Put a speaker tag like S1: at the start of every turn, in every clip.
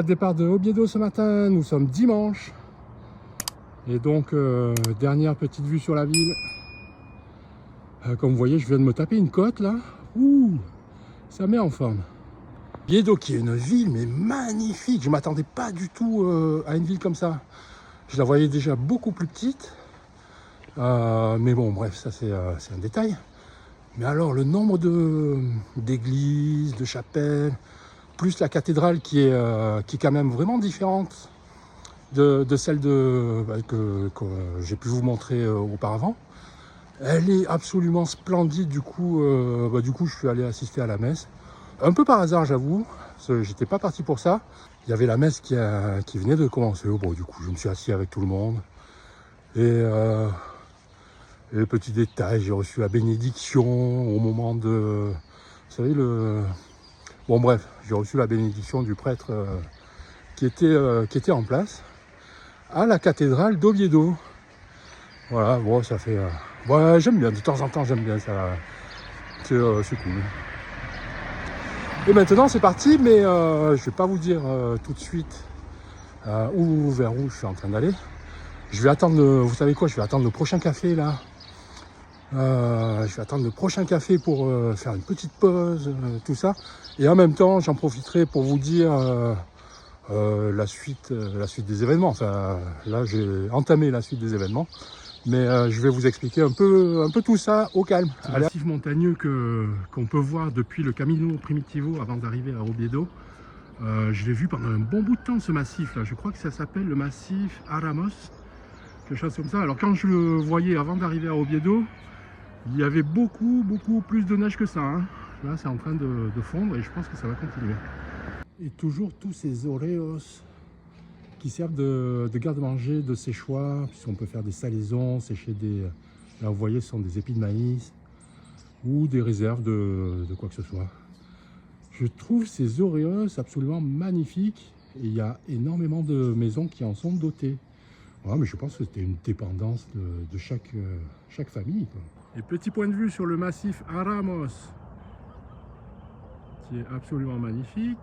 S1: Départ de Oviedo ce matin, nous sommes dimanche. Et donc, dernière petite vue sur la ville. Comme vous voyez, je viens de me taper une côte là. Ouh, ça met en forme. Oviedo qui est une ville mais magnifique. Je ne m'attendais pas du tout à une ville comme ça. Je la voyais déjà beaucoup plus petite. Mais bon, bref, ça c'est un détail. Mais alors, le nombre d'églises, de chapelles, plus la cathédrale qui est quand même vraiment différente de celle que j'ai pu vous montrer auparavant. Elle est absolument splendide. Du coup, je suis allé assister à la messe. Un peu par hasard, j'avoue. J'étais pas parti pour ça. Il y avait la messe qui venait de commencer. Bon, du coup, je me suis assis avec tout le monde. Et petit détail, j'ai reçu la bénédiction au moment de... Vous savez, Bon bref, j'ai reçu la bénédiction du prêtre qui était en place à la cathédrale d'Oviedo. Voilà, bon, ça fait... ouais, j'aime bien, de temps en temps, j'aime bien ça. C'est cool. Et maintenant, c'est parti, mais je vais pas vous dire tout de suite vers où je suis en train d'aller. Je vais attendre, vous savez quoi, je vais attendre le prochain café, là. Je vais attendre le prochain café pour faire une petite pause, tout ça. Et en même temps, j'en profiterai pour vous dire la suite des événements. Enfin, là, j'ai entamé la suite des événements. Mais je vais vous expliquer un peu tout ça au calme. Le massif montagneux qu'on peut voir depuis le Camino Primitivo avant d'arriver à Oviedo. Je l'ai vu pendant un bon bout de temps, ce massif-là. Je crois que ça s'appelle le massif Aramos, quelque chose comme ça. Alors, quand je le voyais avant d'arriver à Oviedo, il y avait beaucoup plus de neige que ça. Hein. Là, c'est en train de fondre et je pense que ça va continuer. Et toujours tous ces oreos qui servent de garde-manger de séchoir, puisqu'on peut faire des salaisons, sécher des... Là, vous voyez, ce sont des épis de maïs ou des réserves de quoi que ce soit. Je trouve ces oreos absolument magnifiques et il y a énormément de maisons qui en sont dotées. Ouais, mais je pense que c'était une dépendance de chaque famille, quoi. Et petit point de vue sur le massif Aramos, qui est absolument magnifique,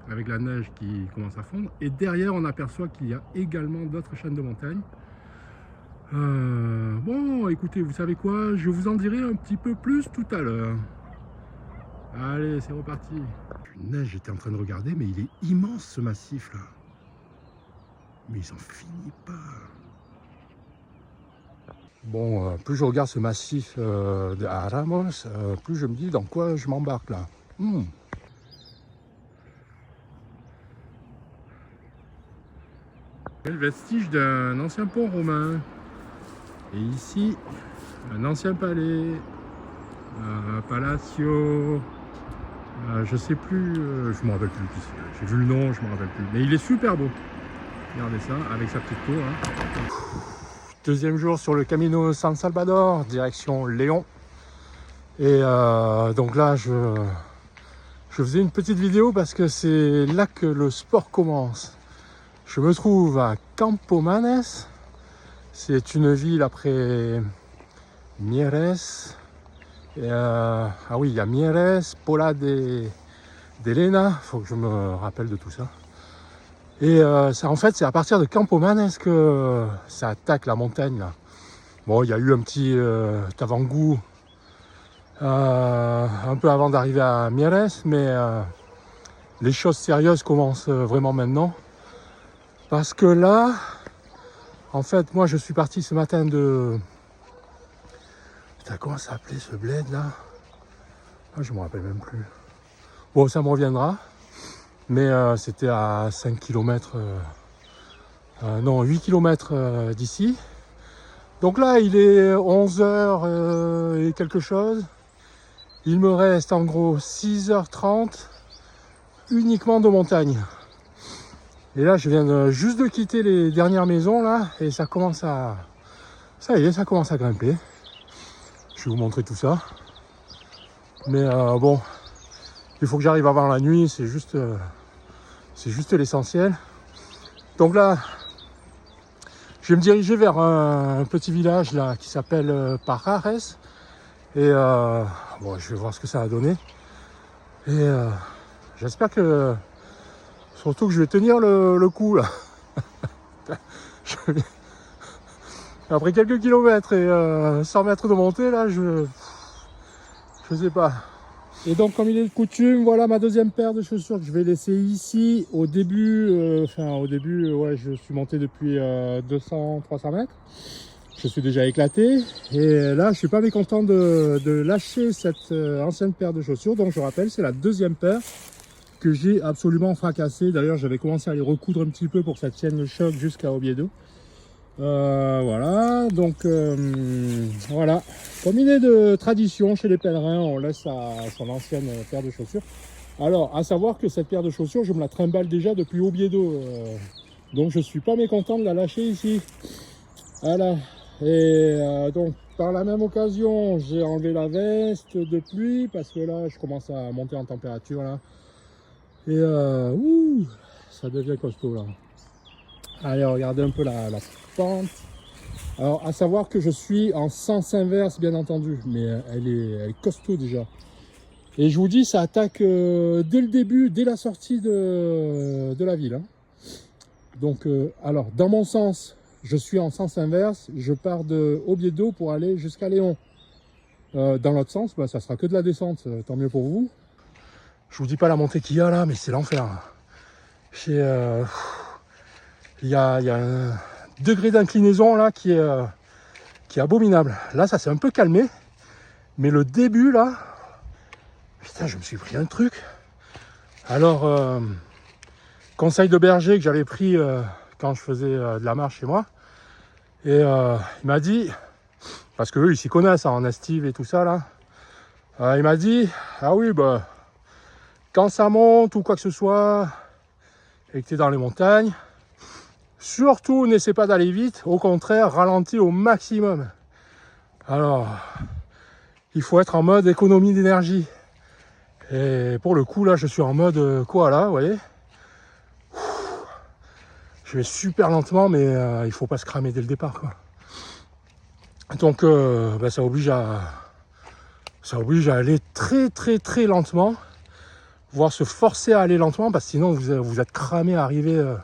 S1: avec la neige qui commence à fondre. Et derrière, on aperçoit qu'il y a également d'autres chaînes de montagnes. Bon, écoutez, vous savez quoi? Je vous en dirai un petit peu plus tout à l'heure. Allez, c'est reparti. Neige, j'étais en train de regarder, mais il est immense ce massif-là. Mais il s'en finit pas. Bon, plus je regarde ce massif de Aramos, plus je me dis dans quoi je m'embarque là. Le vestige d'un ancien pont romain. Et ici, un ancien palais, Palacio, je sais plus, je me rappelle plus. J'ai vu le nom, je me rappelle plus. Mais il est super beau. Regardez ça, avec sa petite tour. Hein. Deuxième jour sur le Camino San Salvador, direction Léon. Et donc là, je faisais une petite vidéo parce que c'est là que le sport commence. Je me trouve à Campomanes. C'est une ville après Mieres. Et, ah oui, il y a Mieres, Pola de Lena. Il faut que je me rappelle de tout ça. Et ça, en fait, c'est à partir de Campomanes que ça attaque la montagne. Là. Bon, il y a eu un petit avant-goût un peu avant d'arriver à Mieres, mais les choses sérieuses commencent vraiment maintenant. Parce que là, en fait, moi, je suis parti ce matin de... Putain, comment ça s'appelait ce bled là? Je me rappelle même plus. Bon, ça me reviendra. Mais c'était à 5 km... non, 8 km d'ici. Donc là, il est 11h et quelque chose. Il me reste en gros 6h30 uniquement de montagne. Et là, je viens juste de quitter les dernières maisons là et ça commence à... Ça y est, ça commence à grimper. Je vais vous montrer tout ça. Mais bon, il faut que j'arrive avant la nuit, c'est juste l'essentiel. Donc là, je vais me diriger vers un petit village là qui s'appelle Parares. Et bon, je vais voir ce que ça va donner. Et j'espère que Surtout que je vais tenir le coup là. Après quelques kilomètres et 100 mètres de montée là, je sais pas. Et donc comme il est de coutume, voilà ma deuxième paire de chaussures que je vais laisser ici au début. Ouais, je suis monté depuis 200-300 mètres. Je suis déjà éclaté et là je suis pas mécontent de lâcher cette ancienne paire de chaussures. Donc je rappelle, c'est la deuxième paire que j'ai absolument fracassée. D'ailleurs j'avais commencé à les recoudre un petit peu pour que ça tienne le choc jusqu'à Oviedo. Voilà, donc voilà, comme il est de tradition chez les pèlerins, on laisse son ancienne paire de chaussures. Alors, à savoir que cette paire de chaussures, je me la trimballe déjà depuis Oviedo, donc je suis pas mécontent de la lâcher ici. Voilà, et donc par la même occasion, j'ai enlevé la veste de pluie parce que là, je commence à monter en température là, et ça devient costaud là. Allez, regardez un peu la pente. Alors, à savoir que je suis en sens inverse, bien entendu, mais elle est costaud déjà. Et je vous dis, ça attaque dès le début, dès la sortie de la ville. Hein. Donc, alors, dans mon sens, je suis en sens inverse. Je pars de Oviedo pour aller jusqu'à Léon. Dans l'autre sens, bah, ça sera que de la descente, tant mieux pour vous. Je vous dis pas la montée qu'il y a là, mais c'est l'enfer. Il y a un degré d'inclinaison là qui est abominable. Là, ça s'est un peu calmé, mais le début là, putain, je me suis pris un truc. Alors, conseil de berger que j'avais pris quand je faisais de la marche chez moi, et il m'a dit, parce que eux ils s'y connaissent hein, en estive et tout ça là, il m'a dit, ah oui, bah quand ça monte ou quoi que ce soit, et que tu es dans les montagnes, surtout, n'essaie pas d'aller vite, au contraire, ralentis au maximum. Alors, il faut être en mode économie d'énergie. Et pour le coup, là, je suis en mode koala, vous voyez. Je vais super lentement, mais il faut pas se cramer dès le départ, quoi. Donc, ça oblige à aller très, très, très lentement, voire se forcer à aller lentement, parce que sinon, vous êtes cramé à arriver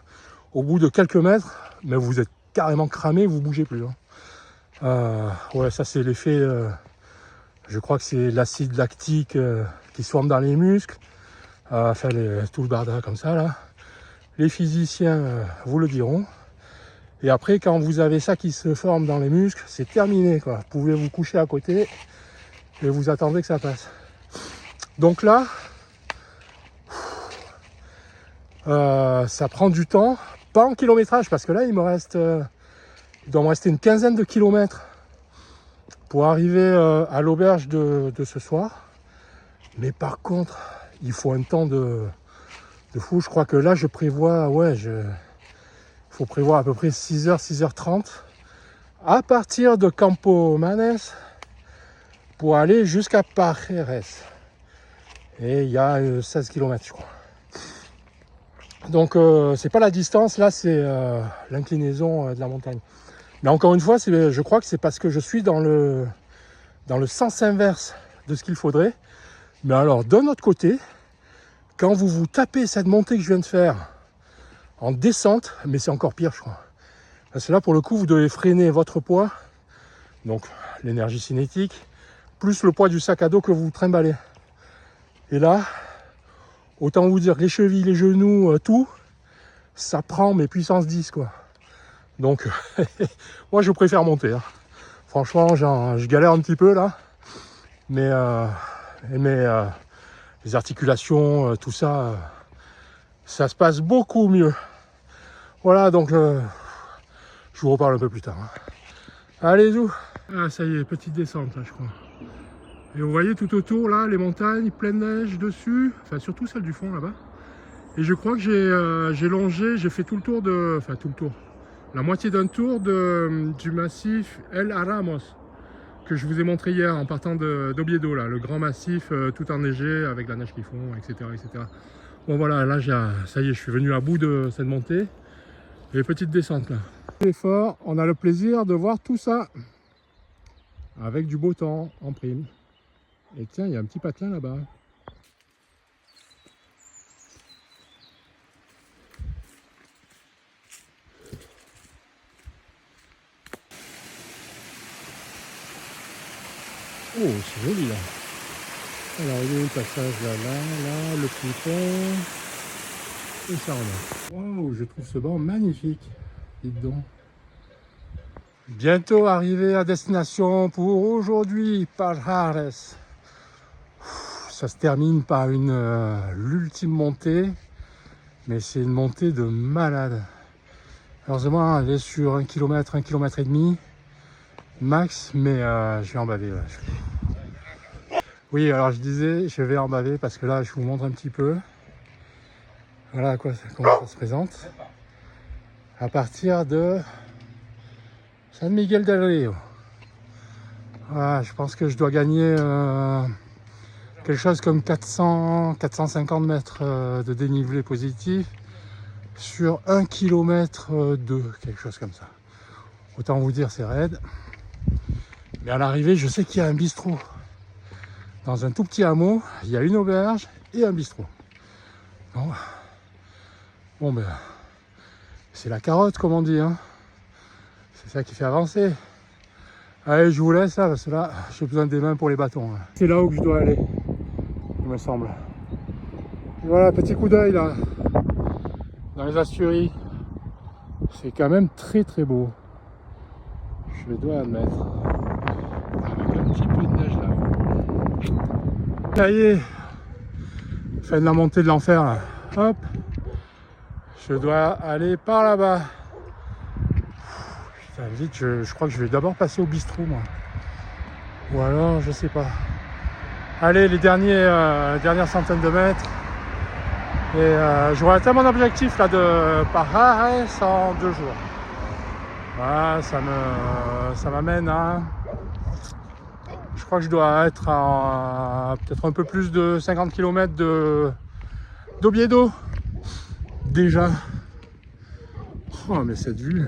S1: au bout de quelques mètres, mais vous êtes carrément cramé, vous bougez plus. Hein. Ouais, ça c'est l'effet, je crois que c'est l'acide lactique qui se forme dans les muscles, tout le barda comme ça là. Les physiciens vous le diront. Et après, quand vous avez ça qui se forme dans les muscles, c'est terminé, quoi. Vous pouvez vous coucher à côté et vous attendez que ça passe. Donc là, ça prend du temps, pas en kilométrage, parce que là, il doit me rester une quinzaine de kilomètres pour arriver à l'auberge de ce soir. Mais par contre, il faut un temps de fou. Je crois que là, je prévois, faut prévoir à peu près 6h, 6h30 à partir de Campo Manes pour aller jusqu'à Pajeres. Et il y a 16 km, je crois. Donc, c'est pas la distance, là, c'est l'inclinaison de la montagne. Mais encore une fois, je crois que c'est parce que je suis dans le sens inverse de ce qu'il faudrait. Mais alors, d'un autre côté, quand vous tapez cette montée que je viens de faire en descente, mais c'est encore pire, je crois. Parce que là, pour le coup, vous devez freiner votre poids, donc l'énergie cinétique, plus le poids du sac à dos que vous trimballez. Et là, autant vous dire, les chevilles, les genoux, tout, ça prend mes puissances 10, quoi. Donc, moi, je préfère monter. Hein. Franchement, je galère un petit peu, là. Mais les articulations, tout ça, ça se passe beaucoup mieux. Voilà, donc je vous reparle un peu plus tard. Hein. Allez-y. Ah, ça y est, petite descente, là, je crois. Et vous voyez tout autour, là, les montagnes, pleine neige dessus. Enfin, surtout celle du fond, là-bas. Et je crois que j'ai longé, j'ai fait tout le tour tout le tour. La moitié d'un tour du massif El Aramos, que je vous ai montré hier en partant d'Oviedo, là, le grand massif tout enneigé avec la neige qui fond, etc., etc. Bon voilà, là ça y est, je suis venu à bout de cette montée. Et petite descente là. Fort, on a le plaisir de voir tout ça avec du beau temps en prime. Et tiens, il y a un petit patelin là-bas. Oh, c'est joli là. Alors, il y a un passage là, le petit pont. Et ça remonte. Waouh, je trouve ce banc magnifique. Dites donc. Bientôt arrivé à destination pour aujourd'hui, Pajares. Ça se termine par l'ultime montée, mais c'est une montée de malade. Heureusement, elle est sur 1 km, 1 km et demi max, mais je vais en baver. Là. Oui, alors je disais, je vais en baver parce que là, je vous montre un petit peu. Voilà comment ça se présente. À partir de San Miguel del Rio. Voilà, je pense que je dois gagner quelque chose comme 450 mètres de dénivelé positif sur 1 km 2, quelque chose comme ça. Autant vous dire, c'est raide. Mais à l'arrivée, je sais qu'il y a un bistrot. Dans un tout petit hameau, il y a une auberge et un bistrot. Bon ben, c'est la carotte, comme on dit. Hein. C'est ça qui fait avancer. Allez, je vous laisse là, parce que là, j'ai besoin des mains pour les bâtons. C'est là où je dois aller, il me semble. Et voilà, petit coup d'œil là, dans les Asturies. C'est quand même très très beau. Je dois admettre. Avec un petit peu de neige là. Ça y est, fin de la montée de l'enfer là. Hop, je dois aller par là-bas. Putain, vite, je crois que je vais d'abord passer au bistrot moi. Ou alors, je sais pas. Allez, les dernières centaines de mètres. Et j'aurai atteint mon objectif là de Pajares en 2 jours. Voilà, ça m'amène à... Je crois que je dois être à peut-être un peu plus de 50 km d'Oviedo. Déjà. Oh, mais cette vue.